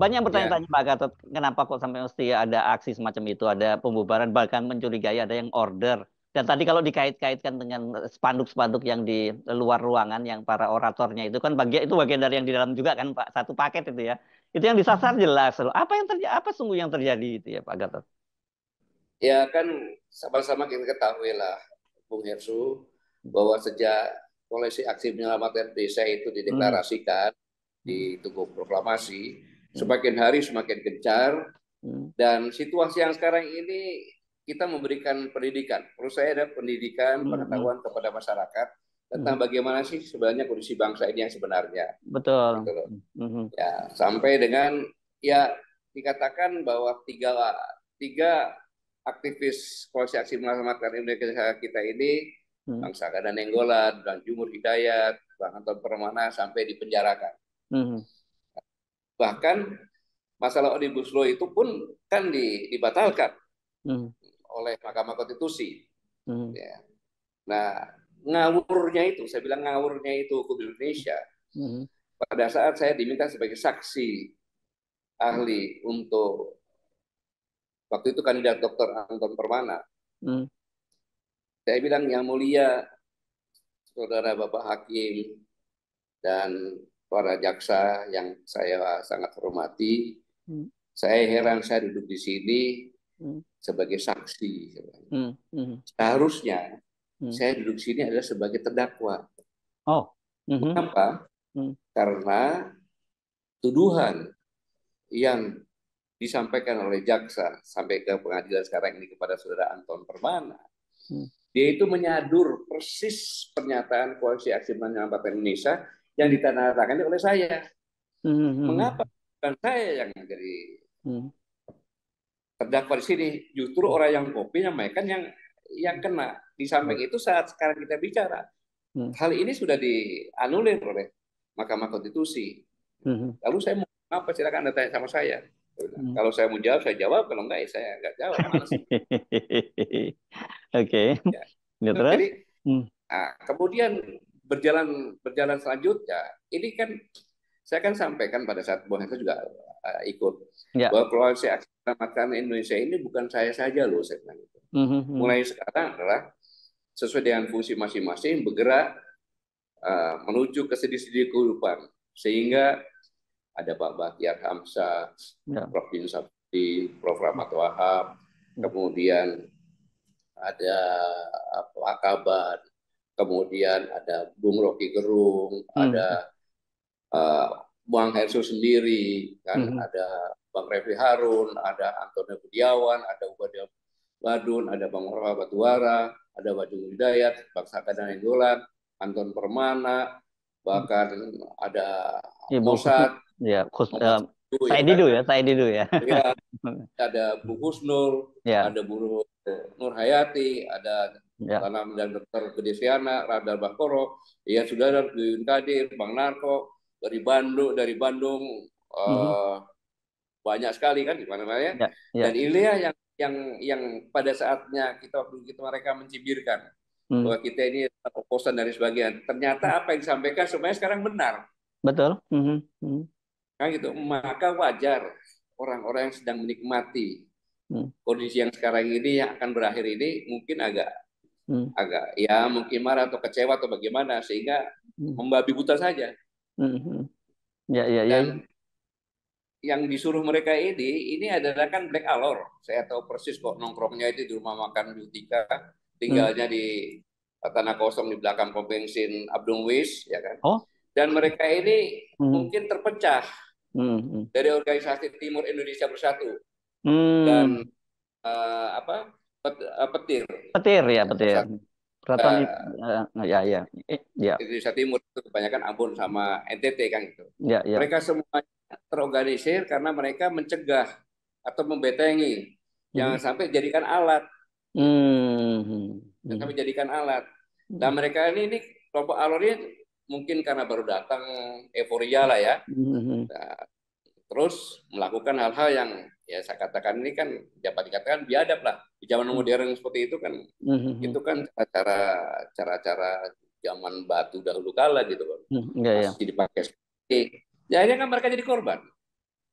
Banyak yang Ya, bertanya-tanya Pak Gatot, kenapa kok sampai mesti ada aksi semacam itu, ada pembubaran, bahkan mencurigai ada yang order. Dan tadi kalau dikait-kaitkan dengan spanduk-spanduk yang di luar ruangan, yang para oratornya itu bagian dari yang di dalam juga kan Pak, satu paket itu ya. Itu yang disasar jelas loh. Apa yang terjadi? Apa sungguh yang terjadi itu ya Pak Gatot? ya kan sama-sama kita ketahui lah, Bung Hersu, bahwa sejak koalisi aksi menyelamatkan desa itu Hmm. dideklarasikan Hmm. di Tugu Proklamasi, Hmm. semakin hari semakin gencar, Hmm. dan situasi yang sekarang ini kita memberikan pendidikan. Menurut saya ada pendidikan, Hmm. Hmm. pengetahuan kepada masyarakat tentang Hmm. bagaimana sih sebenarnya kondisi bangsa ini yang sebenarnya. Gitu Betul. loh. Hmm. Hmm. Ya, sampai dengan ya dikatakan bahwa tiga aktivis koalisi aksi menyelamatkan Indonesia kita ini, Hmm. Bang Saka dan Nenggolan, Bang Jumur Hidayat, Bang Anton Permana sampai dipenjarakan. Hmm. Bahkan masalah Omnibus Law itu pun kan dibatalkan Hmm. oleh Mahkamah Konstitusi. Hmm. Ya. Nah, ngawurnya itu, saya bilang ngawurnya itu hukum Indonesia. Hmm. Pada saat saya diminta sebagai saksi ahli untuk waktu itu kandidat Dr. Anton Permana, Hmm. saya bilang yang mulia saudara Bapak Hakim dan para jaksa yang saya sangat hormati, Hmm. saya heran saya duduk di sini Hmm. sebagai saksi. Hmm. Hmm. Seharusnya Hmm. saya duduk di sini adalah sebagai terdakwa. Oh. Mhm. Mengapa? Hmm. Karena tuduhan yang disampaikan oleh jaksa sampai ke pengadilan sekarang ini kepada saudara Anton Permana, Hmm. dia itu menyadur persis pernyataan koalisi aksi menyelamatkan Indonesia yang Hmm. ditandatangani oleh saya. Hmm. Mengapa Hmm. bukan saya yang jadi Hmm. terdakwa di sini? Justru orang yang kopi menyampaikan yang kena. Di samping itu saat sekarang kita bicara, Hmm. hal ini sudah dianulir oleh Mahkamah Konstitusi. Hmm. Lalu saya mau apa? Silakan Anda tanya sama saya. Hmm. Kalau saya mau jawab, saya jawab. Kalau enggak, ya saya enggak jawab. Males. Oke. Ya. Ya terus? Jadi, Hmm. nah, kemudian berjalan berjalan selanjutnya, ini kan saya kan sampaikan pada saat Bung Hensat juga ikut Ya. bahwa koalisi aksi menyelamatkan Indonesia ini bukan saya saja loh, saya bilang itu. Hmm. Hmm. Mulai sekarang adalah sesuai dengan fungsi masing-masing bergerak menuju ke sedi-sedi kehidupan, sehingga ada Pak Bahtiar Hamzah, Ya. Prof. Bin Sabti, Prof. Rahmat Wahab, Ya. kemudian ada Pak Kaban, kemudian ada Bung Rocky Gerung, Hmm. ada uh, Bang Hersu sendiri, kan Hmm. ada Bang Refli Harun, ada Antonio Budiawan, ada Ubadah Badun, ada Bang Orwa Batuara, ada Badung Hidayat, Bang Saka dan Enggolan, Anton Permana, bahkan ada Ibu Kusno. Mossad, Ya. Muhammad Satu, ya Saya kan, Didu ya. Saya Didu ya. ya, ada Bu Husnul, Ya. ada Bu Nur Hayati, ada Ya. Tanam dan Dr. Gedesiana, Radar Bakoro, ya sudah ada Yun Kadir, Bang Narko, dari Bandung Hmm. eh, banyak sekali kan di mana-mana ya. Ya. Dan Ya. inilah yang pada saatnya kita waktu kita mereka mencibirkan Hmm. bahwa kita ini oposan dari sebagian. Ternyata apa yang disampaikan sebenarnya sekarang benar. Betul. Hmm. Hmm. Kan gitu. Maka wajar orang-orang yang sedang menikmati Hmm. kondisi yang sekarang ini yang akan berakhir ini mungkin agak Hmm. agak ya mungkin marah atau kecewa atau bagaimana sehingga Hmm. membabi buta saja. Hmm. Hmm. Ya. Ya. Ya. Dan yang disuruh mereka ini adalah kan Black Alor. Saya tahu persis kok nongkrongnya itu di rumah makan Jutika, Hmm. tinggalnya di tanah kosong di belakang pom bensin Abdul Wis, ya kan. Oh. Dan mereka ini Hmm. mungkin terpecah Hmm. Hmm. dari organisasi Timur Indonesia Bersatu dan Hmm. apa petir Petir ya, petir. Persatuan Keraton ya, ya. Ya, Indonesia Timur itu kebanyakan Ambon sama NTT kan itu. ya, ya. Mereka semua terorganisir karena mereka mencegah atau membetengi Mhm. jangan sampai jadikan alat gitu. Hmm. Jangan Hmm. sampai jadikan alat. Dan Hmm. mereka ini kelompok alor ini mungkin karena baru datang euforia lah ya. Hmm. Nah, terus melakukan hal-hal yang ya saya katakan ini kan dapat dikatakan biadab lah di zaman Hmm. modern seperti Hmm. itu kan cara-cara zaman batu dahulu kala gitu kan Ya, ya. masih dipakai seperti ya akhirnya kan mereka jadi korban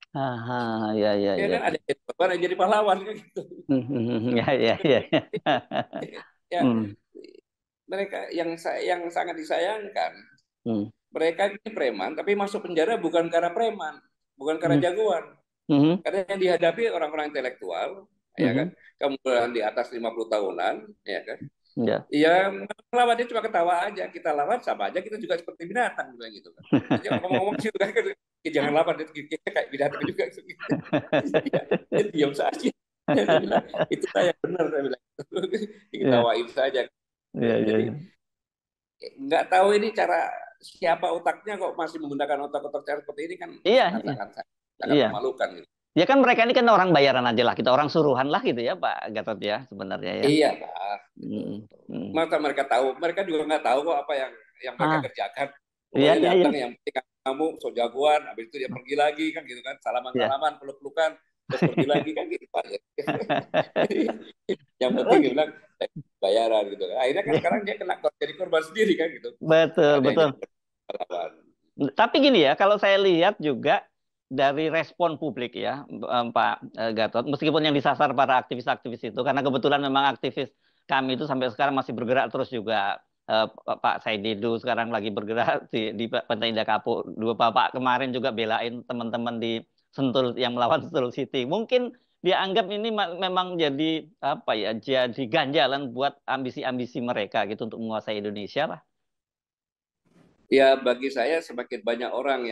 Aha, ya, ya, Ya ya. kan ada yang jadi korban, ada yang jadi pahlawan kan gitu. Ya, ya, ya. Ya, Hmm, mereka yang sangat disayangkan, hmm, mereka ini preman tapi masuk penjara bukan karena preman, bukan karena hmm, jagoan. hmm, Karena yang dihadapi orang-orang intelektual, ya kan, hmm, kemudian di atas 50 tahunan, ya kan. ya. Ya melawan dia cuma ketawa aja, kita lawan sama aja kita juga seperti binatang bilang gitu kan. Jadi ngomong-ngomong gitu kan, "Ya, jangan lawan, kita kayak binatang juga gitu. Ya, dia diam saja. Saya bilang itu saya benar, saya bilang Ya, diketawain saja. ya, ya, Jadi ya. nggak tahu ini cara siapa otaknya kok masih menggunakan otak-otak cara seperti ini kan Iya, sangat iya. sangat sangat Iya. memalukan gitu. Ya kan mereka ini kan orang bayaran aja lah, kita orang suruhan lah gitu ya Pak Gatot ya sebenarnya ya. Iya Pak, gitu. Hmm, hmm. Masa mereka tahu, mereka juga nggak taau kok apa yang mereka Ah, kerjakan. iya, Pokoknya iya, iya. datang yang penting kamu so jagoan, habis itu dia pergi lagi kan gitu kan, Iya. salaman-salaman, peluk-pelukan, terus pergi lagi kan gitu Pak. Jadi yang penting dia bilang bayaran gitu. Akhirnya kan sekarang dia kena jadi korban sendiri kan gitu. Betul, Ada yang betul. jadi pahlawan. Tapi gini ya, kalau saya lihat juga dari respon publik ya, Pak Gatot, meskipun yang disasar para aktivis-aktivis itu, karena kebetulan memang aktivis kami itu sampai sekarang masih bergerak terus juga. Pak Said Didu sekarang lagi bergerak di Pantai Indah Kapuk. Dua Bapak kemarin juga belain teman-teman di Sentul yang melawan Sentul City. Mungkin dia anggap ini memang jadi apa ya, jadi ganjalan buat ambisi-ambisi mereka gitu untuk menguasai Indonesia lah. Ya bagi saya semakin banyak orang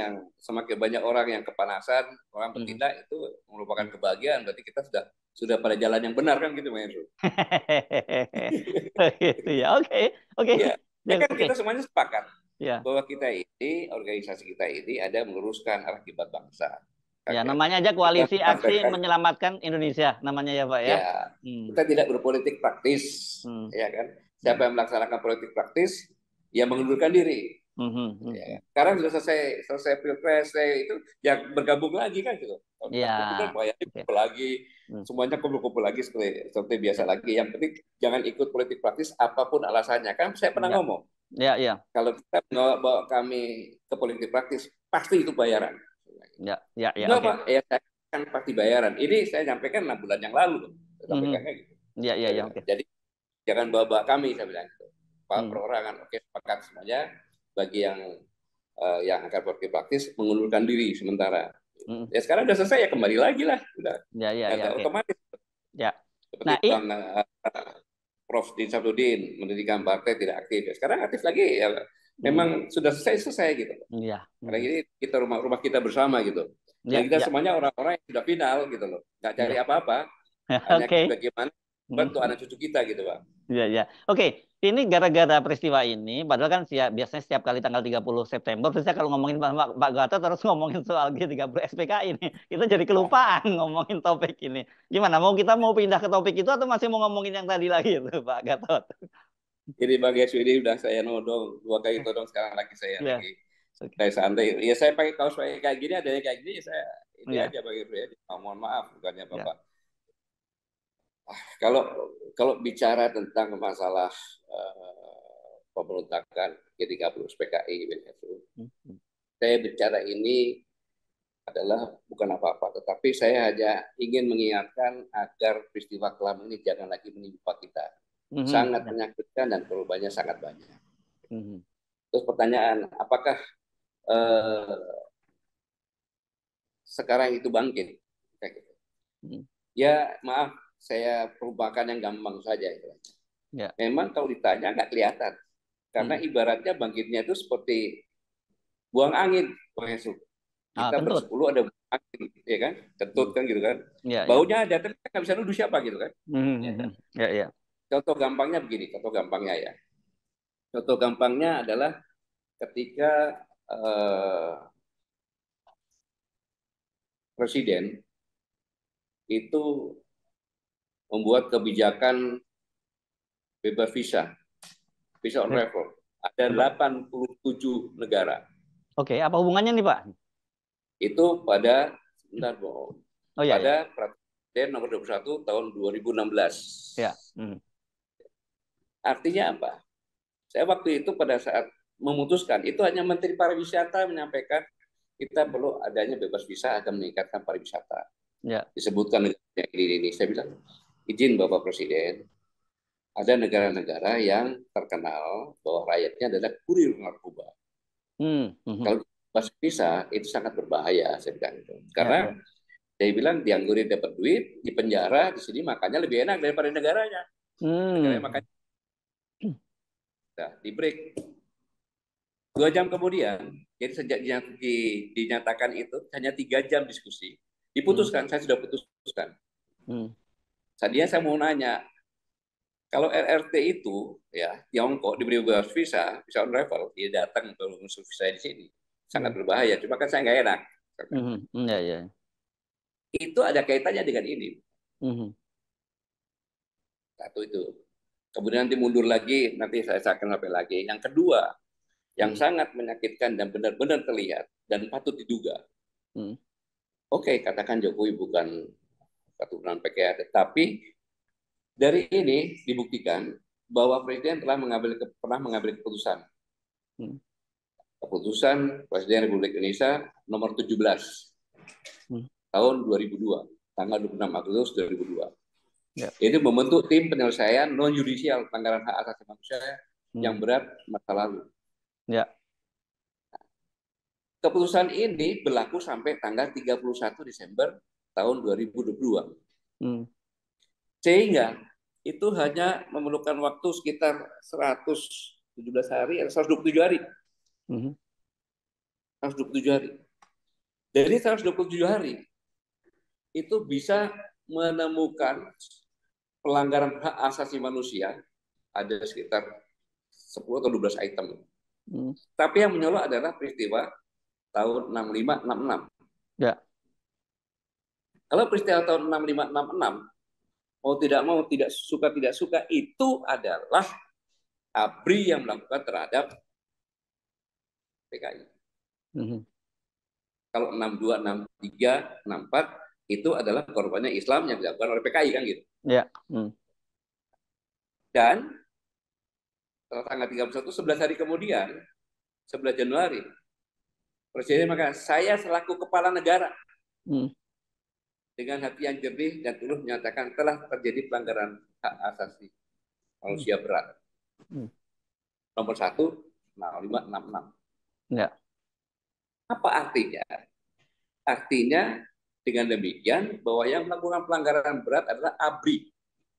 yang kepanasan, orang Hmm. bertindak itu merupakan kebahagiaan. Berarti kita sudah pada jalan yang benar kan gitu, Mas Hendro. Gitu ya. Oke, oke. Ya, Ya, kan oke. kita semuanya sepakat Ya. bahwa kita ini, organisasi kita ini ada meluruskan arah kiblat bangsa. Kan, Ya, ya. namanya aja Kita Koalisi Aksi sampaikan, Menyelamatkan Indonesia namanya ya, Pak ya. ya, Hmm. kita tidak berpolitik praktis, Hmm. ya kan. Siapa Hmm. yang melaksanakan politik praktis, ya mengundurkan diri. Hmm. Hmm. Ya. Hmm. Sekarang sudah selesai pilpres itu ya bergabung lagi kan gitu. Kalau Ya, kita benar bahaya oke. kumpul lagi, Hmm. semuanya kumpul-kumpul lagi seperti biasa Ya, lagi. Yang penting jangan ikut politik praktis apapun alasannya. Kan saya pernah ya, ngomong, ya, ya, kalau kita bawa kami ke politik praktis pasti itu bayaran. ya, ya, ya, Enggak oke. Pak, ya saya kan pasti bayaran. Ini saya sampaikan 6 bulan yang lalu. Saya Hmm. sampaikannya gitu. Ya, ya, Saya ya, bilang. oke. Jadi jangan bawa-bawa kami, saya bilang gitu. Pak Hmm. perorangan, oke sepakat semuanya. Bagi yang akan politik praktis mengundurkan diri sementara. Hmm. Ya sekarang udah selesai ya kembali lagi lah, udah Ya, ya, ya, ada oke. otomatis Ya. seperti Nah, Bang Prof. Din Sabdudin mendirikan partai tidak aktif. Ya, sekarang aktif lagi ya hmm. memang sudah selesai gitu. Ya. Karena Hmm. ini kita rumah kita bersama gitu. Dan Ya, kita ya, semuanya orang-orang yang sudah final gitu loh. Nggak cari ya. apa-apa, hanya Oke. bagaimana Hmm. bantu anak cucu kita gitu, Pak. Iya, iya. Oke, ini gara-gara peristiwa ini, padahal kan biasanya setiap kali tanggal 30 September, biasanya kalau ngomongin Pak Gatot terus ngomongin soal G30 SPKI ini. Kita jadi kelupaan ngomongin topik ini. Gimana, kita mau pindah ke topik itu atau masih mau ngomongin yang tadi lagi itu, Pak Gatot? Jadi Bang Yesu ini udah saya nodong, 2 kali todong, sekarang lagi saya Iya, lagi oke. saya santai. Ya saya pakai kaos kayak gini, adanya kayak gini, ya saya ini Iya, aja Bang Yesu ya. Mohon maaf, bukannya iya. Bapak. Kalau kalau bicara tentang masalah pemberontakan G30 PKI, Bang Yesu, Hmm, hmm. saya bicara ini adalah bukan apa-apa, tetapi saya hanya ingin mengingatkan agar peristiwa kelam ini jangan lagi menimpa kita. Mhm, Sangat ya. menyakitkan dan korbannya sangat banyak. Mhm, Terus pertanyaan, apakah eh, sekarang itu bangkit? Kayak gitu. mhm. Ya maaf, saya perumpakan yang gampang saja. Ya. Memang kalau ditanya nggak kelihatan. Karena Mhm. ibaratnya bangkitnya itu seperti buang angin, Bang Yesus. Ah, Kita kentut. bersepuluh ada buang angin, ya kan? Kentut Mhm. kan gitu kan. Ya, ya. Baunya ada, tapi kita nggak bisa nuduh siapa gitu kan. Mhm, Ya, kan? mhm. Ya, ya. Contoh gampangnya begini, contoh gampangnya ya. Contoh gampangnya adalah ketika eh, presiden itu membuat kebijakan bebas visa on Be- arrival. Ada Bebas. 87 negara. Oke, apa hubungannya nih, Pak? Itu pada sebentar, Oh, ya, ya. pada Presiden nomor 21 tahun 2016. Ya. Mhm. Artinya apa? Saya waktu itu pada saat memutuskan, itu hanya Menteri Pariwisata menyampaikan kita perlu adanya bebas visa akan meningkatkan pariwisata. Ya. Disebutkan negara ini, saya bilang, izin Bapak Presiden, ada negara-negara yang terkenal bahwa rakyatnya adalah kurir narkoba. Kalau bebas visa itu sangat berbahaya, saya bilang itu. Karena dia bilang dianggurin dapat duit, di penjara, di sini makannya lebih enak daripada negaranya. Negaranya makannya di break. 2 jam kemudian, jadi sejak dinyatakan itu hanya 3 jam diskusi, diputuskan, saya sudah putuskan. Tadinya saya mau nanya, kalau RRT itu ya Tiongkok diberi bebas visa on arrival, dia datang untuk ngurus visa di sini, sangat berbahaya. Cuma kan saya nggak enak. Itu ada kaitannya dengan ini. Satu itu. Kemudian nanti mundur lagi, nanti saya akan sampai lagi. Yang kedua, yang sangat menyakitkan dan benar-benar terlihat dan patut diduga. Oke, katakan Jokowi bukan keturunan PKI, tetapi dari ini dibuktikan bahwa Presiden pernah mengambil keputusan. Keputusan Presiden Republik Indonesia nomor 17 tahun 2002, tanggal 26 Agustus 2002. Itu membentuk tim penyelesaian non-yudisial pelanggaran hak asasi manusia yang berat masa lalu. Keputusan ini berlaku sampai tanggal 31 Desember tahun 2022. Sehingga itu hanya memerlukan waktu sekitar 117 hari atau 127 hari. 127 hari. Dari 127 hari itu bisa menemukan pelanggaran hak asasi manusia ada sekitar 10 atau 12 item. Tapi yang menyolok adalah peristiwa tahun 65-66. Kalau peristiwa tahun 65-66, mau tidak suka itu adalah ABRI yang melakukan terhadap PKI. Kalau 62, 63, 64 itu adalah korbannya Islam yang dilakukan oleh PKI kan gitu. Dan tanggal 31, 11 hari kemudian, 11 Januari, Presiden mengatakan, saya selaku kepala negara dengan hati yang jernih dan tulus menyatakan telah terjadi pelanggaran hak asasi manusia berat. Nomor 1, 6566. Apa artinya? Artinya dengan demikian bahwa yang melakukan pelanggaran berat adalah ABRI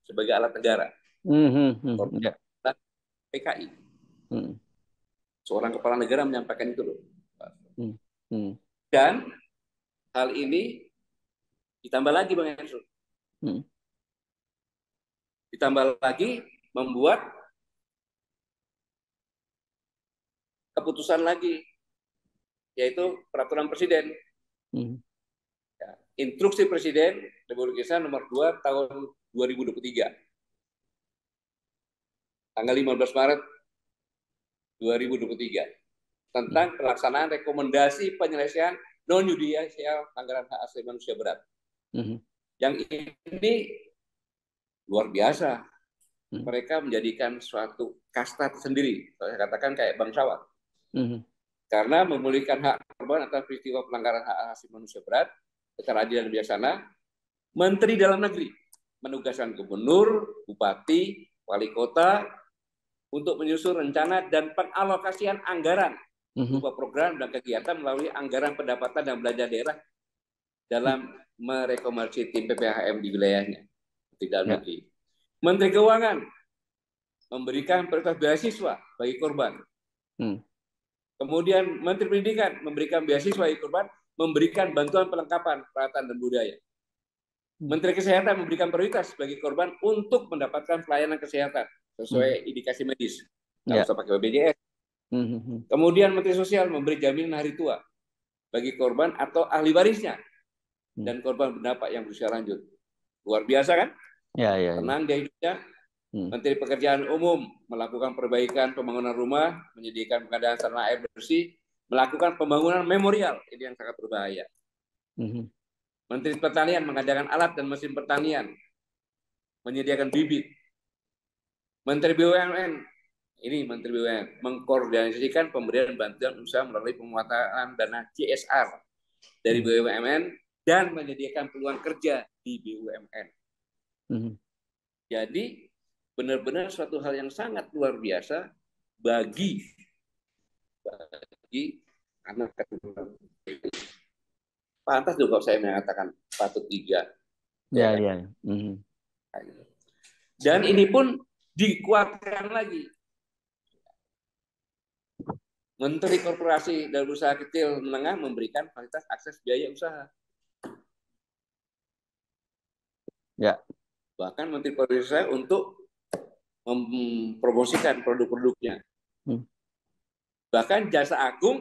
sebagai alat negara. PKI. Seorang kepala negara menyampaikan itu loh. Dan hal ini ditambah lagi Bang Henry. Ditambah lagi membuat keputusan lagi, yaitu peraturan Presiden. Instruksi Presiden Republik Indonesia nomor 2 tahun 2023. Tanggal 15 Maret 2023. Tentang pelaksanaan rekomendasi penyelesaian non-yudisial pelanggaran hak asasi manusia berat. Yang ini luar biasa. Mereka menjadikan suatu kasta tersendiri. Saya katakan kayak bangsawan. Karena memulihkan hak korban atas peristiwa pelanggaran hak asasi manusia berat secara adil dan bijaksana, Menteri Dalam Negeri menugaskan gubernur, bupati, wali kota untuk menyusun rencana dan pengalokasian anggaran berupa program dan kegiatan melalui anggaran pendapatan dan belanja daerah dalam merekomendasi tim PPHM di wilayahnya di dalam negeri. Menteri Keuangan memberikan prioritas beasiswa bagi korban. Kemudian Menteri Pendidikan memberikan beasiswa bagi korban, memberikan bantuan perlengkapan peralatan dan budaya. Menteri Kesehatan memberikan prioritas bagi korban untuk mendapatkan pelayanan kesehatan sesuai indikasi medis. Nggak usah pakai BPJS. Kemudian Menteri Sosial memberi jaminan hari tua bagi korban atau ahli warisnya dan korban berdampak yang berusia lanjut. Luar biasa kan? Tenang dia hidupnya. Menteri Pekerjaan Umum melakukan perbaikan pembangunan rumah, menyediakan pengadaan sarana air bersih, melakukan pembangunan memorial, ini yang sangat berbahaya. Menteri Pertanian mengadakan alat dan mesin pertanian, menyediakan bibit. Menteri BUMN ini Menteri BUMN mengkoordinasikan pemberian bantuan usaha melalui pemanfaatan dana CSR dari BUMN dan menyediakan peluang kerja di BUMN. Jadi benar-benar suatu hal yang sangat luar biasa bagi anak keturunan. Pantas juga saya mengatakan patut tiga. Ya, ya. Dan ini pun dikuatkan lagi. Menteri Korporasi dan Usaha Kecil Menengah memberikan fasilitas akses biaya usaha. Ya. Bahkan Menteri Korporasi untuk mempromosikan produk-produknya. Bahkan Jaksa Agung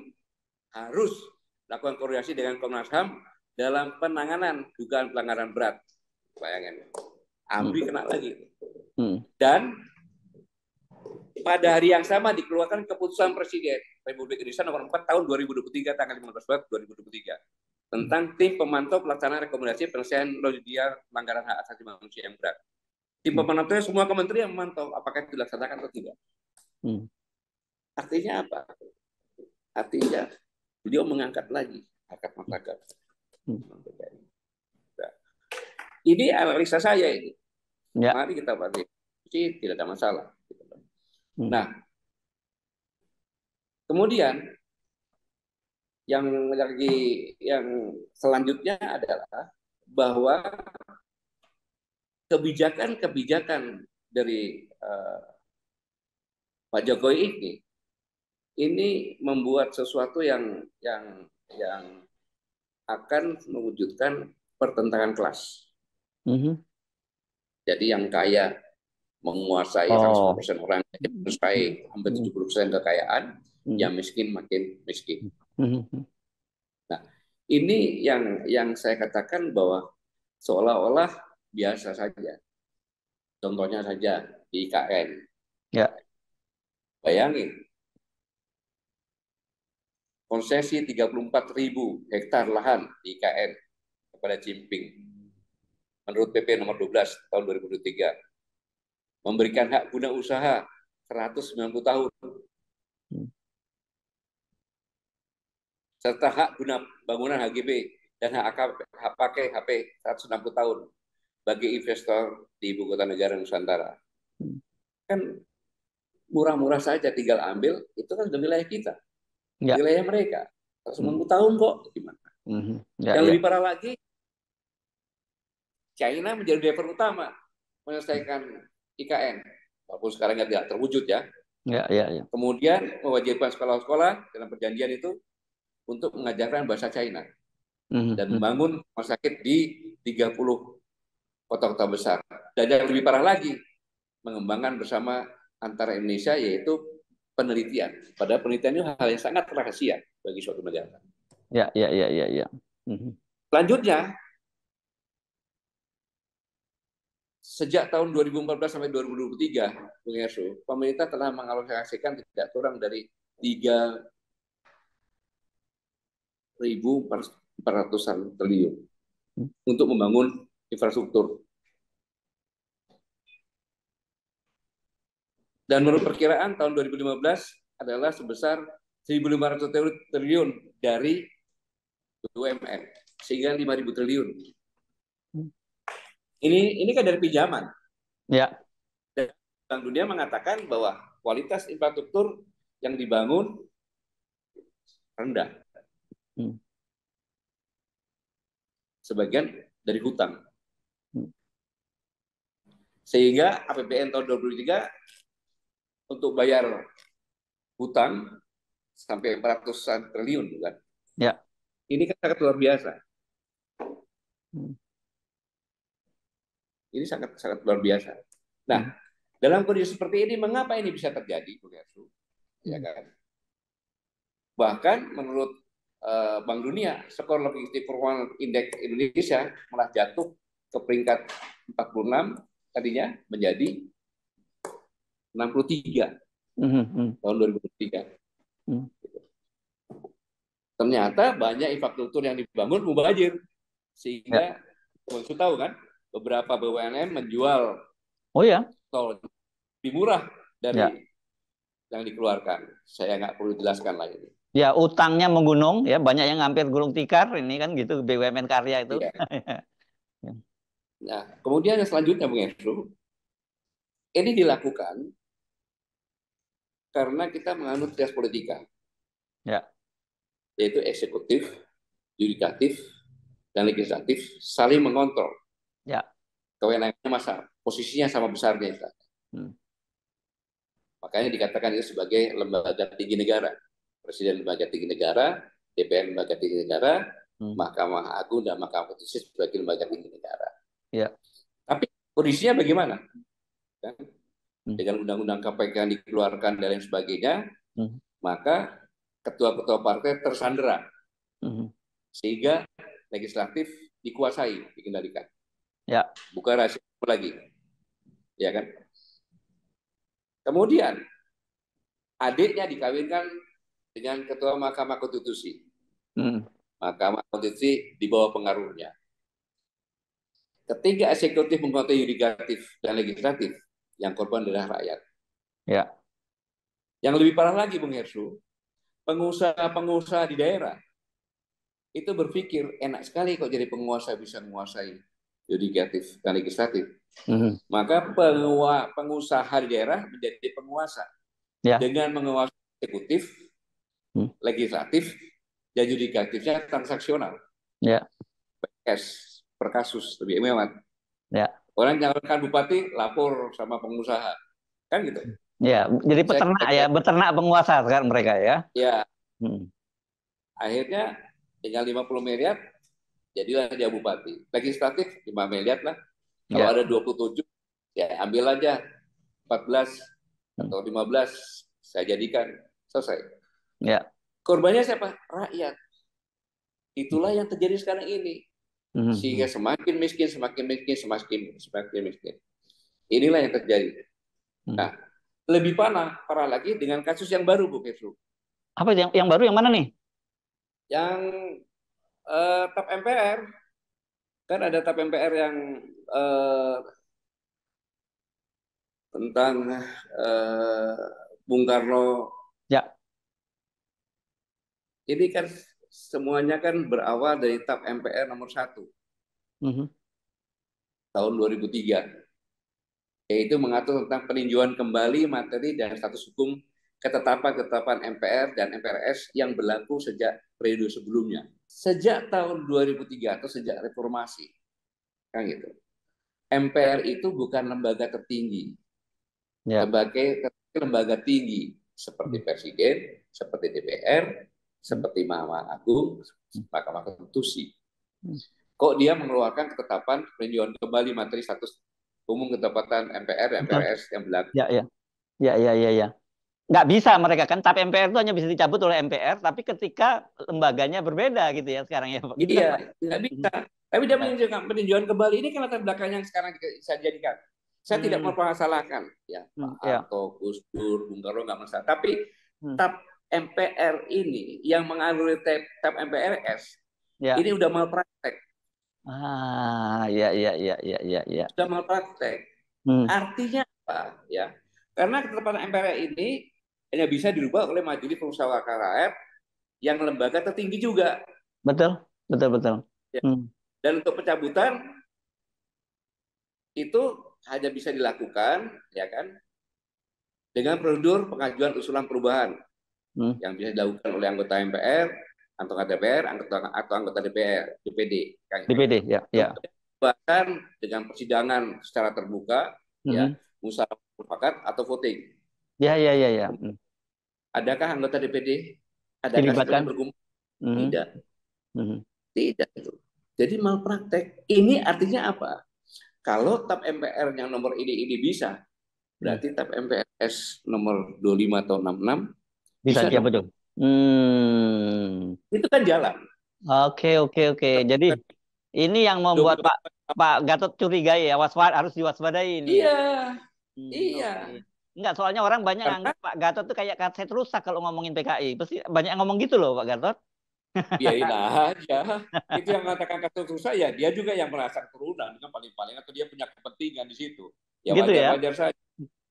harus lakukan koordinasi dengan Komnas HAM dalam penanganan dugaan pelanggaran berat. Bayangin, AMBI kena lagi. Dan pada hari yang sama dikeluarkan keputusan Presiden Republik Indonesia nomor 4 tahun 2023 tanggal 15 Maret 2023 tentang tim pemantau pelaksanaan rekomendasi penyelesaian judicial pelanggaran hak asasi manusia yang berat. Tim pemantau semua kementerian memantau apakah itu dilaksanakan atau tidak. Artinya apa? Artinya beliau mengangkat lagi harkat martabat. Ini analisa saya ini. Ya. Mari kita bahas. Tidak ada masalah. Nah, kemudian yang selanjutnya adalah bahwa kebijakan dari Pak Jokowi ini membuat sesuatu yang akan mewujudkan pertentangan kelas. Jadi yang kaya menguasai 100% orang, menguasai hampir 70% kekayaan, yang miskin makin miskin. Nah, ini yang saya katakan bahwa seolah-olah biasa saja. Contohnya saja di IKN. Ya. Bayangin, konsesi 34.000 hektar lahan di IKN kepada Cimping. Menurut PP nomor 12 tahun 2023. Memberikan hak guna usaha 190 tahun. Serta hak guna bangunan HGB dan hak pakai HP 160 tahun bagi investor di ibu kota negara Nusantara. Kan murah-murah saja, tinggal ambil, itu kan sudah wilayah kita. Ya. Wilayah mereka. 190 tahun kok, gimana? Yang lebih parah lagi, China menjadi driver utama menyelesaikan IKN, walaupun sekarang tidak terwujud ya. Ya. Kemudian mewajibkan sekolah-sekolah dalam perjanjian itu untuk mengajarkan bahasa China dan membangun rumah sakit di 30 kota-kota besar. Dan yang lebih parah lagi, mengembangkan bersama antara Indonesia yaitu penelitian. Padahal penelitian itu hal yang sangat rahasia bagi suatu negara. Ya. Selanjutnya, sejak tahun 2014 sampai 2023, Bung Erso, pemerintah telah mengalokasikan tidak kurang dari 3.400-an triliun untuk membangun infrastruktur. Dan menurut perkiraan tahun 2015 adalah sebesar 1.500 triliun dari BUMN, sehingga 5.000 triliun. Ini kan dari pinjaman. Ya. Dan Bank Dunia mengatakan bahwa kualitas infrastruktur yang dibangun rendah. Sebagian dari hutang. Sehingga APBN tahun 2023 untuk bayar hutang sampai 400-an triliun, kan? Ya. Ini kan sangat luar biasa. Ini sangat luar biasa. Nah, dalam kondisi seperti ini, mengapa ini bisa terjadi, Bu Gersu? Ya kan? Bahkan menurut Bank Dunia, skor logistik performa indeks Indonesia malah jatuh ke peringkat 46, tadinya menjadi 63 tahun 2023. Ternyata banyak infrastruktur yang dibangun mubazir, sehingga Bungsu tahu kan, beberapa BUMN menjual tol lebih murah dari yang dikeluarkan. Saya nggak perlu jelaskan lagi. Ya, utangnya menggunung ya, banyak yang hampir gulung tikar ini kan gitu BUMN karya itu. Iya. Nah, kemudian yang selanjutnya, Bung Andrew, ini dilakukan karena kita menganut trias politika, Ya, yaitu eksekutif, yudikatif, dan legislatif saling mengontrol. ya. Kewenangannya posisinya sama besarnya. Hmm. Makanya dikatakan itu sebagai lembaga tinggi negara. Presiden lembaga tinggi negara, DPR lembaga tinggi negara, Mahkamah Agung dan Mahkamah Konstitusi sebagai lembaga tinggi negara. Ya. Tapi kondisinya bagaimana? Dengan undang-undang KPK yang dikeluarkan dan lain sebagainya, maka ketua-ketua partai tersandera. Sehingga legislatif dikuasai, dikendalikan. Ya. Bukan rahasia lagi. Ya kan? Kemudian adiknya dikawinkan dengan ketua Mahkamah Konstitusi. Mahkamah Konstitusi di bawah pengaruhnya. Ketika eksekutif menguasai yudikatif dan legislatif, yang korban adalah rakyat. Ya. Yang lebih parah lagi, Bung Hersu, pengusaha-pengusaha di daerah itu berpikir enak sekali kok jadi penguasa bisa menguasai yudikatif dan legislatif. Maka pengusaha di daerah menjadi penguasa dengan menguasai eksekutif, legislatif, dan yudikatifnya transaksional. PS per kasus lebih hemat. Orang nyalonkan bupati lapor sama pengusaha, kan gitu. Ya, jadi peternak ya, beternak penguasa sekarang mereka ya. Ya. Akhirnya tinggal 50 miliar, jadilah dia bupati. Legislatif 5 miliar lah. Kalau ada 27, ya ambil aja 14 atau 15, saya jadikan, selesai. Ya. Korbannya siapa? Rakyat. Itulah yang terjadi sekarang ini. Sehingga semakin miskin, semakin miskin, semakin miskin. Inilah yang terjadi. Nah, lebih parah lagi dengan kasus yang baru, Bu Kefru. Apa yang baru yang mana nih? Yang TAP MPR. Kan ada TAP MPR yang tentang Bung Karno. Ya. Ini kan semuanya kan berawal dari TAP MPR nomor 1 tahun 2003, yaitu mengatur tentang peninjauan kembali materi dan status hukum ketetapan MPR dan MPRS yang berlaku sejak periode sebelumnya. Sejak tahun 2003 atau sejak reformasi, kan gitu. MPR itu bukan lembaga tertinggi. Sebagai lembaga tinggi seperti Presiden, seperti DPR, seperti Mahkamah Agung, Mahkamah Konstitusi. Kok dia mengeluarkan ketetapan peninjauan kembali materi status umum ketetapan MPR dan MPRS yang berlaku? Ya. Nggak bisa mereka kan, TAP MPR itu hanya bisa dicabut oleh MPR, tapi ketika lembaganya berbeda gitu ya sekarang ya Pak. Gitu iya, kan, nggak bisa. Tapi dia peninjauan kembali ini kan latar belakang yang sekarang saya jadikan. Saya tidak mempermasalahkan ya Pak Harto, Gus Dur, Bung Karno nggak masalah. Tapi TAP MPR ini yang mengalami TAP MPRS ini udah malpraktek. Ya. Sudah malpraktek. Artinya apa? Ya, karena ketetapan MPR ini hanya bisa dirubah oleh Majelis Permusyawaratan Rakyat yang lembaga tertinggi juga. Betul. Ya. Dan untuk pencabutan itu hanya bisa dilakukan, ya kan, dengan prosedur pengajuan usulan perubahan yang bisa dilakukan oleh anggota MPR, anggota DPR, atau anggota DPD. Kan? DPD, ya. Bahkan dengan persidangan secara terbuka, ya, musyawarah mufakat atau voting. Ya. Adakah anggota DPD? Adakah dilibatkan? Berkumpul? Tidak. Tidak itu. Jadi malpraktek. Ini artinya apa? Kalau TAP MPR yang nomor ini bisa, berarti TAP MPRS nomor 25 atau 66 bisa ya, betul. Itu kan jalan. Oke. Jadi ini yang membuat Pak Gatot curiga ya, harus diwaspadai ini. Iya. Iya. Okay. Enggak, soalnya orang banyak anggap Pak Gatot tuh kayak kaset rusak kalau ngomongin PKI. Pasti banyak yang ngomong gitu loh Pak Gatot. Biarin aja. Itu yang mengatakan kasus rusak ya dia juga yang merasa keturunan kan paling-paling, atau dia punya kepentingan di situ. Ya gitu wajar-wajar saja.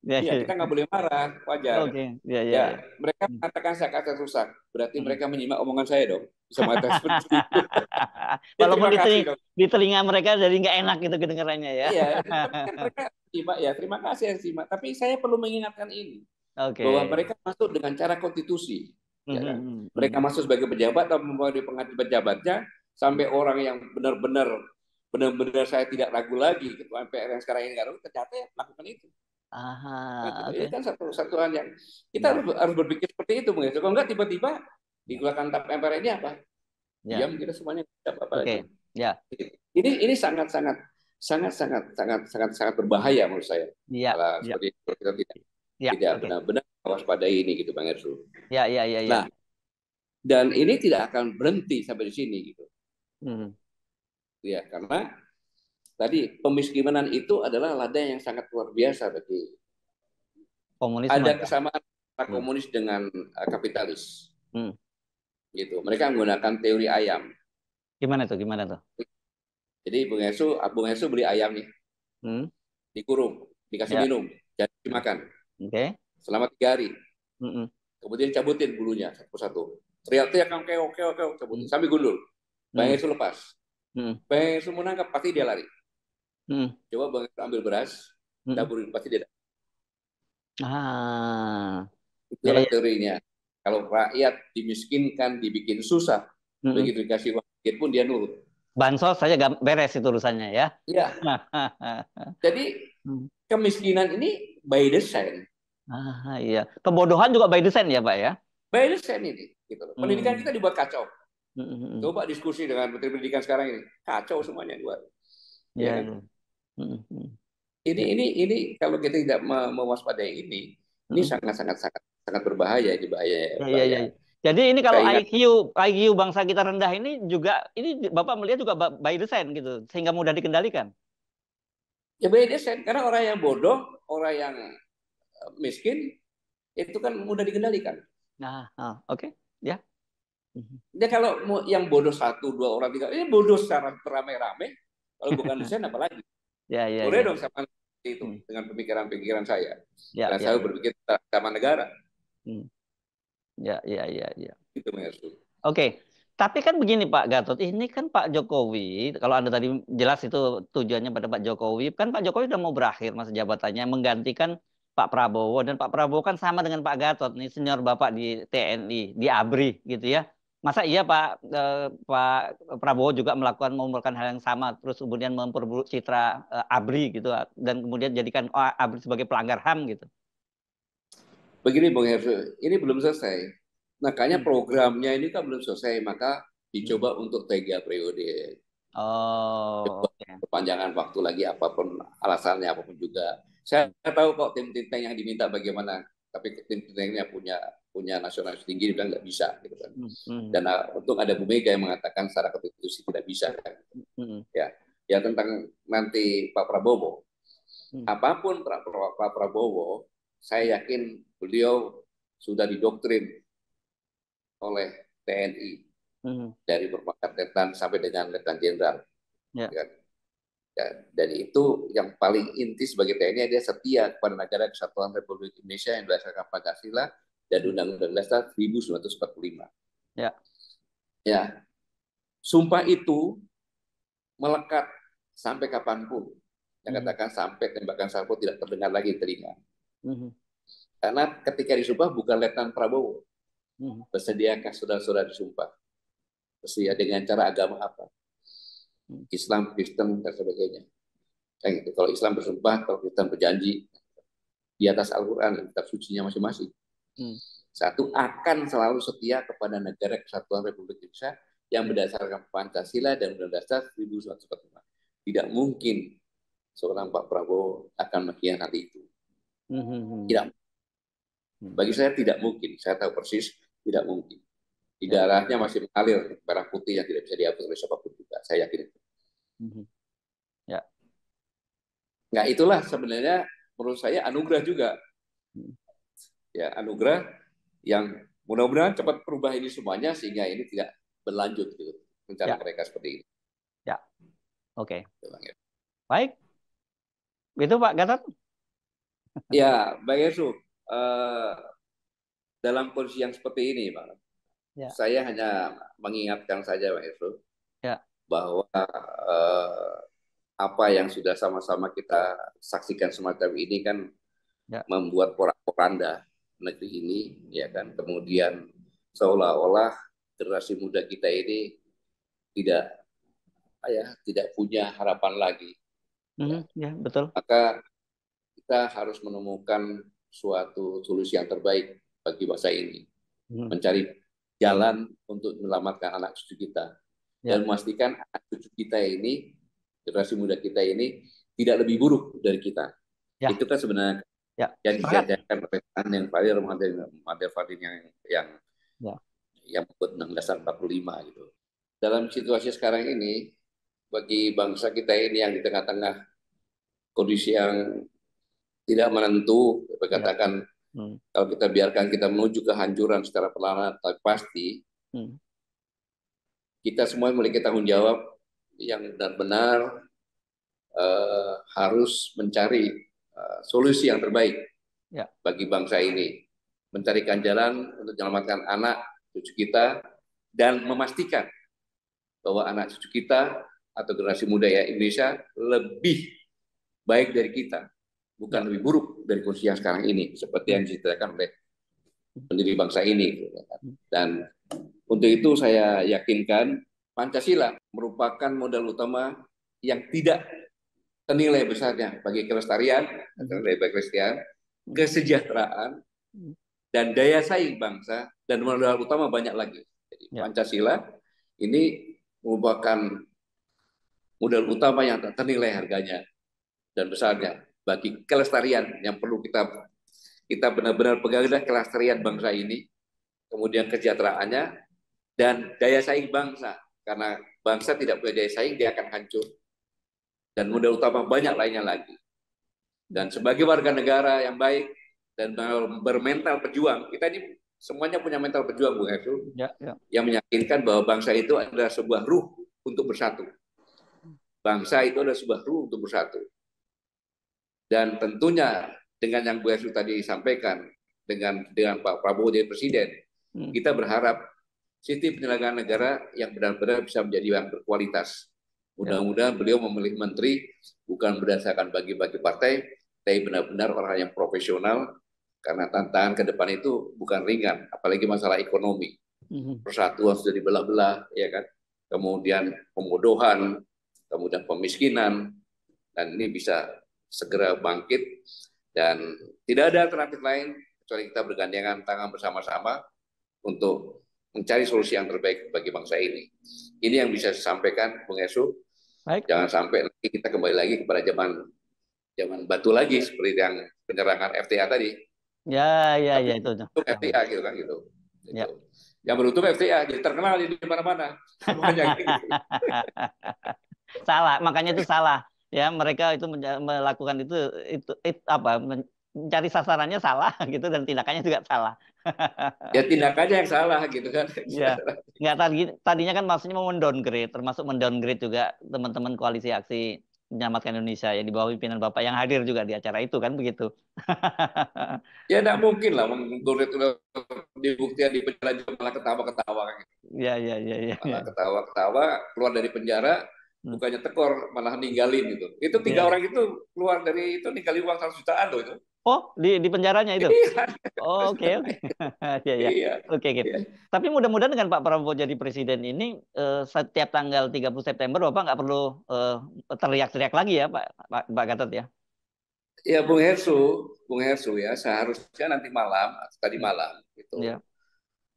Ya, Iya, kita ya. nggak boleh marah, wajar. Oke, ya, ya, Ya, ya. mereka Hmm, mengatakan saya kata rusak, berarti hmm. mereka menyimak omongan saya dong. Bisa mengatakan seperti itu. Ya Walaupun terima kasih dong. di telinga mereka jadi nggak enak gitu kedengarannya ya. Iya, tapi kan mereka simak ya, terima kasih yang simak. Tapi saya perlu mengingatkan ini, bahwa Oke. mereka masuk dengan cara konstitusi, Hmm, ya kan? hmm, hmm, Mereka hmm. masuk sebagai pejabat atau mempengaruhi pengganti pejabatnya, sampai orang yang benar-benar saya tidak ragu lagi, ketua MPR yang sekarang ini nggak ragu, ternyata ya melakukan itu. Nah, Aha, gitu. Ini oke. kan satu hal yang kita Ya, harus berpikir seperti itu, Bung. Kalau nggak tiba-tiba dikeluarkan tap MPR ini apa? ya. Diam kita semuanya tidak apa-apa lagi. Oke. Ya, Ini sangat berbahaya menurut saya. ya, Kalau ya, seperti itu kita tidak ya. tidak Oke. benar-benar mewaspadai ini gitu, Bang Ersu. Ya, ya, ya, ya. Nah, dan ini tidak akan berhenti sampai di sini gitu. Hmm. Ya, karena tadi pemiskinan itu adalah ladang yang sangat luar biasa bagi Komunisme ada ya. kesamaan antara Hmm. komunis dengan kapitalis Hmm. gitu. Mereka menggunakan teori ayam. Gimana tuh? Gimana tuh? Jadi Bung Hesu beli ayam nih, Hmm. dikurung, dikasih Ya. minum, jadi Hmm. dimakan Oke. selama 3 hari. Hmm. Hmm. Kemudian cabutin bulunya satu-satu. Teriak-teriak kan keok keok keok cabutin Hmm. sampai gundul. Bang Hmm. Hesu lepas. Hmm. Bang Hesu mau nangkap pasti dia lari. Hmm. Coba Bang Hesu ambil beras, Hmm. taburin pasti dia. Ah. Ya, Itulah ya. teorinya. Kalau rakyat dimiskinkan, dibikin susah, Hmm. Hmm. begitu dikasih uang sedikit pun dia nurut. Bansos saja beres itu urusannya ya. Ya, jadi Hmm. kemiskinan ini by design. Ah, iya. Kebodohan juga by design ya, Pak ya. By design ini. Gitu. Pendidikan Hmm. kita dibuat kacau. Hmm. Hmm. Hmm. Coba diskusi dengan Menteri Pendidikan sekarang ini. Kacau semuanya buat. Ya Ya, kan? ya. Hmm. Hmm. Ini Ya. ini kalau kita tidak mewaspadai ini Hmm. sangat sangat sangat sangat berbahaya, ini bahaya Ya, ya, ya, bahaya. ya. Jadi ini kalau Saya ingat IQ bangsa kita rendah ini juga ini Bapak melihat juga by design gitu sehingga mudah dikendalikan. ya beda sen karena orang yang bodoh, orang yang miskin itu kan mudah dikendalikan. Nah, ah, oke. Ya. Mhm. Dia kalau yang bodoh satu, dua orang, tiga, ini bodoh secara beramai-ramai. Kalau bukan desain apalagi. Ya, ya, Boleh ya. dong sama itu Hmm. dengan pemikiran-pemikiran saya. Ya, Karena ya, saya ya. berpikir sama negara. Hmm. Ya, ya, ya, ya. Itu Mas. Oke, tapi kan begini Pak Gatot, ini kan Pak Jokowi, kalau Anda tadi jelas itu tujuannya pada Pak Jokowi, kan Pak Jokowi sudah mau berakhir masa jabatannya, menggantikan Pak Prabowo, dan Pak Prabowo kan sama dengan Pak Gatot, nih senior Bapak di TNI, di ABRI gitu ya. Masa iya Pak Prabowo juga melakukan hal yang sama, terus kemudian memperburuk citra ABRI gitu, dan kemudian jadikan ABRI sebagai pelanggar HAM gitu. Begini Bung Hersu, ini belum selesai. Makanya Hmm. programnya ini kan belum selesai, maka Hmm. dicoba untuk 3 periode. Oh, Coba oke. perpanjangan waktu lagi apapun alasannya apapun juga. Saya tahu kok tim-tim yang diminta bagaimana, tapi tim-timnya punya punya nasionalis tinggi bilang nggak bisa gitu kan. Hmm. Hmm. Dan untung ada Bu Mega yang mengatakan secara konstitusi tidak bisa kan. Hmm. Ya, ya tentang nanti Pak Prabowo. Hmm. Apapun Pak Prabowo, saya yakin beliau sudah didoktrin oleh TNI Hmm. dari berpangkat letnan sampai dengan letnan jenderal. Ya. Ya, dan itu yang paling inti sebagai TNI, dia setia kepada negara kesatuan Republik Indonesia yang berdasarkan Pancasila dan Hmm. Undang-Undang Dasar 1945. Ya. Ya, sumpah itu melekat sampai kapanpun. Yang Mhm. katakan sampai tembakan sarpo tidak terdengar lagi di telinga. Mhm. Karena ketika disumpah bukan Letnan Prabowo, Mhm. bersediakah saudara-saudara disumpah? Bersedia dengan cara agama apa? Mhm. Islam, Kristen, dan sebagainya. Kayak gitu. Kalau Islam bersumpah, kalau Kristen berjanji di atas Al-Quran dan kitab sucinya masing-masing. Mhm. Satu, akan selalu setia kepada negara kesatuan Republik Indonesia yang berdasarkan Pancasila dan Undang-Undang Dasar 1945. Tidak mungkin seorang Pak Prabowo akan mengkhianati itu. Mhm. Tidak. Mhm. Bagi saya tidak mungkin. Saya tahu persis tidak mungkin. Di Ya. darahnya masih mengalir merah putih yang tidak bisa dihapus oleh siapapun juga. Saya yakin itu. Mhm. Ya. Nah itulah sebenarnya menurut saya anugerah juga. Mhm. Ya anugerah yang mudah-mudahan cepat berubah ini semuanya sehingga ini tidak berlanjut gitu. Rencana Ya. mereka seperti ini. Ya. Oke. Ya. Baik. Itu Pak Gatot. Ya, Bang Yesu, eh, dalam kondisi yang seperti ini, Bang, Ya, saya hanya mengingatkan saja, Bang Yesu, ya, bahwa apa yang sudah sama-sama kita saksikan semacam ini kan ya. membuat porak-poranda negeri ini, ya kan. Kemudian seolah-olah generasi muda kita ini tidak tidak punya harapan lagi. Ya. Ya, betul. Maka kita harus menemukan suatu solusi yang terbaik bagi bangsa ini, Mhm. mencari jalan untuk menyelamatkan anak cucu kita Ya, dan memastikan anak cucu kita ini, generasi muda kita ini tidak lebih buruk dari kita. ya, Itu kan sebenarnya ya. yang Sepakat. dijanjikan oleh yang Fadil Ramadan Fadil yang Ya. yang membuat Undang Dasar 45 gitu. Dalam situasi sekarang ini, bagi bangsa kita ini yang di tengah-tengah kondisi yang tidak menentu, Ya. katakan Hmm. kalau kita biarkan kita menuju kehancuran secara perlahan, tapi pasti Hmm. kita semua memiliki tanggung jawab yang benar-benar harus mencari solusi yang terbaik Ya. bagi bangsa ini, mencarikan jalan untuk menyelamatkan anak cucu kita dan memastikan bahwa anak cucu kita atau generasi muda ya Indonesia lebih baik dari kita, Ya. bukan lebih buruk dari kondisi yang sekarang ini, seperti Hmm. yang diceritakan oleh pendiri bangsa ini. Hmm. Dan untuk itu saya yakinkan Pancasila merupakan modal utama yang tidak ternilai besarnya bagi kelestarian, Hmm. kesejahteraan, Hmm. dan daya saing bangsa, dan modal utama banyak lagi. Jadi Ya. Pancasila ini merupakan modal utama yang tak ternilai harganya dan besarnya bagi kelestarian yang perlu kita benar-benar pegang kelestarian bangsa ini, kemudian kesejahteraannya dan daya saing bangsa. Karena bangsa tidak punya daya saing, dia akan hancur. Dan modal utama banyak lainnya lagi. Dan sebagai warga negara yang baik dan bermental pejuang, kita ini semuanya punya mental pejuang, Bung Heru, Ya. Ya. yang meyakinkan bahwa bangsa itu adalah sebuah ruh untuk bersatu. Bangsa itu adalah sebuah ruh untuk bersatu. Dan tentunya dengan yang Bu Heru tadi sampaikan, dengan Pak Prabowo jadi presiden, Hmm. kita berharap sistem penyelenggaraan negara yang benar-benar bisa menjadi yang berkualitas. Ya. Mudah-mudahan beliau memilih menteri bukan berdasarkan bagi-bagi partai, tapi benar-benar orang yang profesional, karena tantangan ke depan itu bukan ringan, apalagi masalah ekonomi. Hmm. Persatuan sudah dibelah-belah, ya kan? Kemudian pemodohan, kemudian pemiskinan, dan ini bisa segera bangkit dan tidak ada alternatif lain kecuali kita bergandengan tangan bersama-sama untuk mencari solusi yang terbaik bagi bangsa ini. Ini yang bisa saya sampaikan, Bung Esu. Baik. Jangan sampai nanti kita kembali lagi kepada zaman batu lagi seperti yang penyerangan FTA tadi. Ya, ya, Tapi ya itu. itu FTA gitu kan gitu. Ya. Yang beruntung FTA jadi terkenal di mana-mana. Semuanya gitu. Salah, makanya itu salah. Ya, mereka itu melakukan itu apa? Mencari sasarannya salah gitu dan tindakannya juga salah. Ya tindakannya yang salah gitu kan. Ya, nggak tadinya kan maksudnya mau mendowngrade, termasuk mendowngrade juga teman-teman koalisi aksi menyelamatkan Indonesia yang di bawah pimpinan Bapak yang hadir juga di acara itu kan begitu. Ya tidak mungkin lah menggoreng dibuktikan di penjara juga malah ketawa-ketawa gitu. Ya, ya, ya, ya, Malah ya. ketawa-ketawa keluar dari penjara Hmm. bukannya tekor malah ninggalin gitu. Itu 3 orang Ya. itu keluar dari itu ninggalin uang 100 jutaan loh itu. Oh, di penjaranya itu. Iya, Oh, oke, oke. Ya, ya. iya, Oke, oke. iya. Tapi mudah-mudahan dengan Pak Prabowo jadi presiden ini setiap tanggal 30 September Bapak nggak perlu teriak-teriak lagi ya, Pak Gatot ya. Ya Bung Hersu ya seharusnya nanti malam, tadi Hmm. malam gitu. Ya.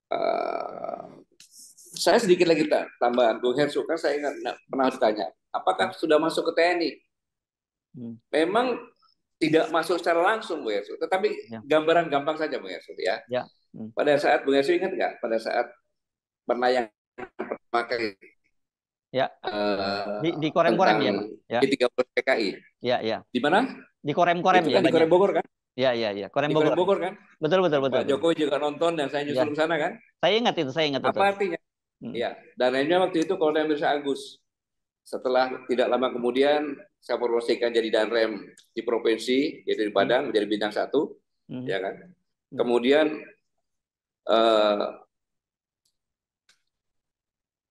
eh, saya sedikit lagi tambahan Bung Hersu kan saya pernah ditanya, apakah sudah masuk ke TNI? Hmm. Memang tidak masuk secara langsung Bung Hersu, tetapi Ya. gambaran gampang saja Bung Hersu ya. Ya. Hmm. Pada saat Bung Hersu ingat nggak pada saat penayangan pertama kali Ya. Di korem-korem tentang ya, Pak. Ya. G30 PKI. Ya, ya. Di mana? Di korem-korem Itu ya kan di banyak. Korem Bogor kan? Ya, ya, ya. Korem Di Korem Bogor. Bogor kan? Betul, betul, betul, Pak betul. Jokowi juga nonton dan saya Ya. nyusul ke sana kan? Saya ingat itu, Apa betul. artinya? Hmm. Ya, dan akhirnya waktu itu Kolonel Mirza Agus setelah tidak lama kemudian saya promosikan jadi Danrem di provinsi, yaitu di Hmm. Padang, menjadi bintang 1, Hmm. ya kan. Hmm. Kemudian eh,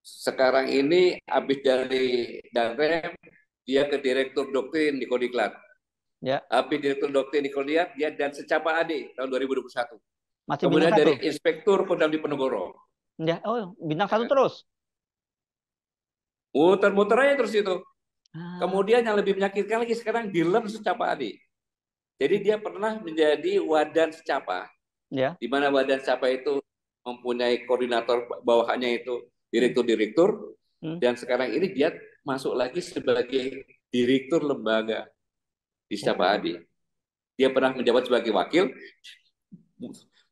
sekarang ini habis dari Danrem, dia ke Direktur Doktrin di Kodiklat. Ya, Habis Direktur Doktrin di Kodiklat, dia dan secapa AD tahun 2021. masih bintang Kemudian satu. dari Inspektur Kodam Diponegoro. Ya, oh bintang Ya satu kan? terus. Muter-muter aja terus itu. Ah, Kemudian yang lebih menyakitkan lagi sekarang dilem secapa AD. Jadi dia pernah menjadi Wadan Secapa, ya. di mana Wadan Secapa itu mempunyai koordinator bawahannya itu Hmm. direktur-direktur, Hmm. dan sekarang ini dia masuk lagi sebagai direktur lembaga di Secapa Oh. AD. Dia pernah menjabat sebagai wakil,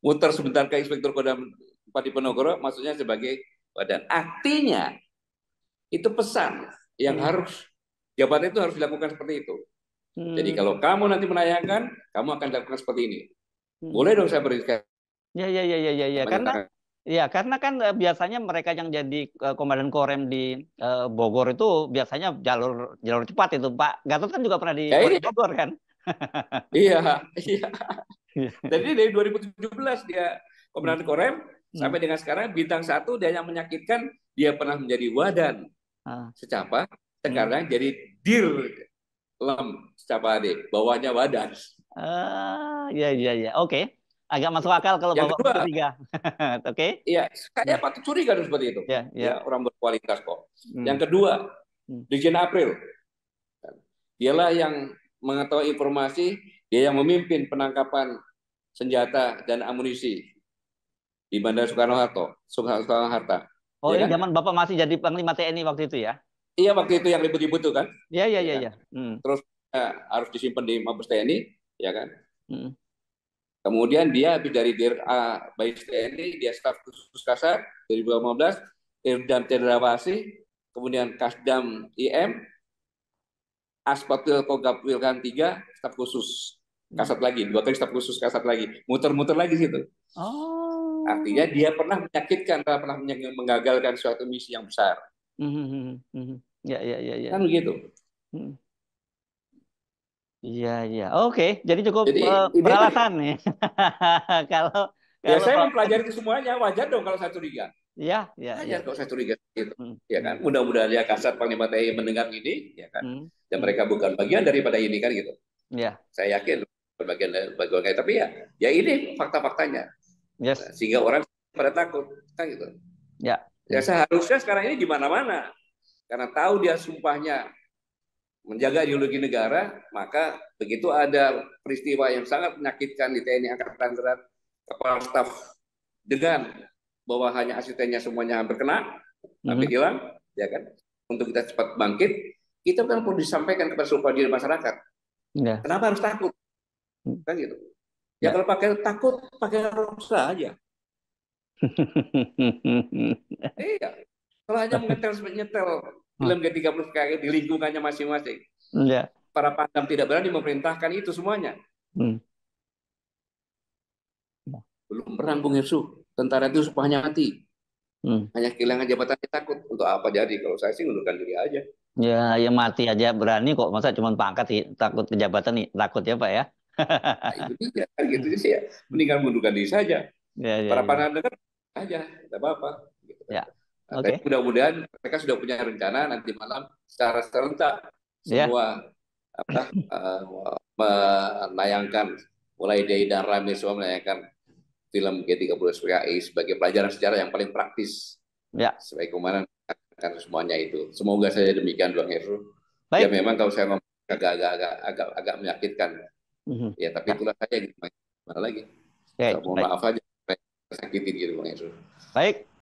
muter sebentar ke Inspektur Kodam Bupati Penogoro, maksudnya sebagai Wadan. Artinya itu pesan yang Hmm. harus jabatan itu harus dilakukan seperti itu. Jadi Hmm. kalau kamu nanti menayangkan, kamu akan dilakukan seperti ini. Hmm. Boleh dong saya berikan Ya, ya, ya, ya, ya, ya. Karena menyatakan. ya, karena kan biasanya mereka yang jadi komandan Korem di Bogor itu biasanya jalur jalur cepat itu, Pak. Gatot kan juga pernah di Ya Korem ini, Bogor kan? iya, iya. Iya. Jadi dari 2017 dia Hmm. Komandan Korem, Hmm. sampai dengan sekarang bintang 1, dan yang menyakitkan dia pernah menjadi Wadan Ah. Secapa, Hmm. sekarang jadi Dir Lem Secapa AD, bawahnya Wadan. Ya, ya, ya. Oke. Agak masuk akal kalau Yang Bapak kedua, bertiga. Oke. ya saya Hmm. patut curiga seperti itu. Ya, Ya, ya. orang berkualitas kok. Hmm. Yang kedua, Hmm. Dirjen April. Dialah yang mengetahui informasi, dia yang memimpin penangkapan senjata dan amunisi di Bandara Soekarno-Hatta, Oh, ya ini kan? zaman Bapak masih jadi Panglima TNI waktu itu ya? Iya, waktu itu yang ribut-ribut itu kan, Ya, ya, ya ya, kan? ya. Hmm. Terus harus disimpan di Mabes TNI, ya kan? Hmm. Kemudian dia habis dari Dir A Bais TNI, dia staf khusus Kasar 2015, Irdam Cendrawasih, kemudian Kasdam IM, Aspatil Kogab Wilkan 3, staf khusus Hmm. Kasat lagi, 2 kali staf khusus Kasat lagi, muter-muter lagi situ. Artinya Oh. dia pernah menyakitkan, pernah menggagalkan suatu misi yang besar. Hmm. Hmm. Hmm. Hmm. Ya, ya, ya, ya. Kan begitu. Hmm. Iya, iya. Oke, jadi cukup Jadi ini beralasan nih. Kalau ya kalau saya Bapak, mempelajari itu semuanya, wajar dong kalau saya curiga. ya, ya, Wajar ya. kalau saya curiga gitu. Hmm. Ya Hmm. kan? Mudah-mudahan ya Kasat Panglima TNI mendengar ini, ya kan? Hmm. Dan Hmm. mereka bukan bagian daripada ini kan gitu. Ya, Saya yakin bagian tapi ya ini fakta-faktanya. yes. Sehingga orang pada takut kan gitu. Ya. Ya Hmm. seharusnya sekarang ini di mana-mana, karena tahu dia sumpahnya menjaga ideologi negara, maka begitu ada peristiwa yang sangat menyakitkan di TNI Angkatan Darat, kepala staf dengan bahwa hanya asistennya semuanya hampir kena, hampir Hmm. hilang, ya kan? Untuk kita cepat bangkit, kita kan perlu disampaikan kepada seluruh diri masyarakat. Ya. Kenapa harus takut? Hmm. Kan gitu. Ya Ya. kalau pakai takut, pakai rok saja. Iya. Kalau hanya menyetel film G30 kayak di lingkungannya masing-masing, Ya. para pangdam tidak berani memerintahkan itu semuanya. Hmm. Belum perang Bung Hirsu, tentara itu supaya mati. Hmm. Hanya kehilangan jabatannya takut. Untuk apa jadi? Kalau saya sih ngundurkan diri aja. Ya, ya mati aja berani kok. Masa cuma pangkat sih, takut jabatan nih, takut ya, Pak ya. Nah, itu dia. Kan gitu sih ya. Mendingan mundurkan diri saja. Ya, ya, Para ya. pandangan dekat aja. Tidak apa-apa. Gitu kan. Ya. Nah, tapi Oke. mudah-mudahan mereka sudah punya rencana nanti malam secara serentak Ya. semua apa, menayangkan, mulai dari dan Rame semua menayangkan film G30 SPKI sebagai pelajaran sejarah yang paling praktis Ya. sebagai komandan akan semuanya itu. Semoga saja demikian, Bang Heru. Ya Baik. memang kalau saya ngomong agak menyakitkan. Mhm. Ya tapi Ya. itulah saya gitu. Gimana lagi? Oke, Mohon baik. maaf aja saya sakiti gitu, Bang Heru. Baik.